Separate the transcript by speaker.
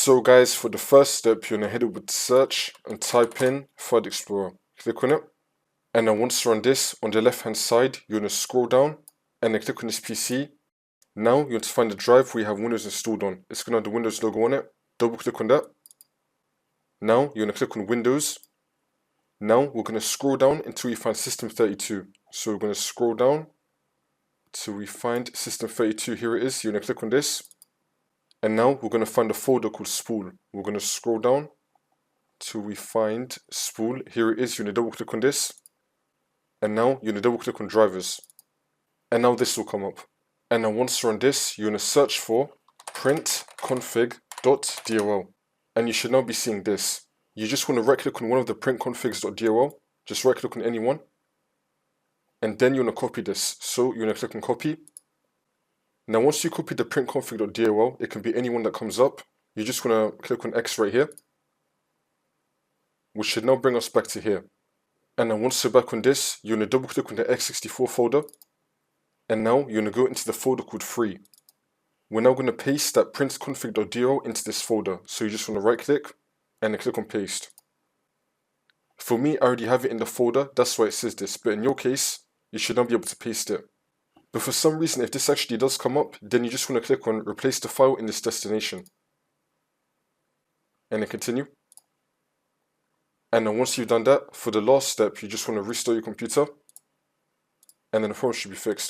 Speaker 1: So guys, for the first step, you're going to head over to search and type in File Explorer. Click on it. And then once you're on this, on the left hand side, you're going to scroll down and then click on this PC. Now you're going to find the drive where you have Windows installed on. It's going to have the Windows logo on it. Double click on that. Now you're going to click on Windows. Now we're going to scroll down until we find System32. So we're going to scroll down till we find System32. Here it is. You're going to click on this. And now we're going to find a folder called Spool. We're going to scroll down till we find Spool. Here it is. You're going to double click on this. And now you're going to double click on drivers. And now this will come up. And then once you're on this, you're going to search for printconfig.dll. And you should now be seeing this. You just want to right click on one of the printconfigs.dll. Just right click on any one. And then you want to copy this. So you're going to click on copy. Now once you copy the printconfig.dll, it can be any one that comes up. You just want to click on X right here, which should now bring us back to here. And then once you're back on this, you're going to double click on the x64 folder. And now you're going to go into the folder called free. We're now going to paste that printconfig.dll into this folder. So you just want to right click and then click on paste. For me, I already have it in the folder, that's why it says this. But in your case, you should not be able to paste it. But for some reason, if this actually does come up, then you just want to click on replace the file in this destination. And then continue. And then once you've done that, for the last step, you just want to restart your computer. And then the problem should be fixed.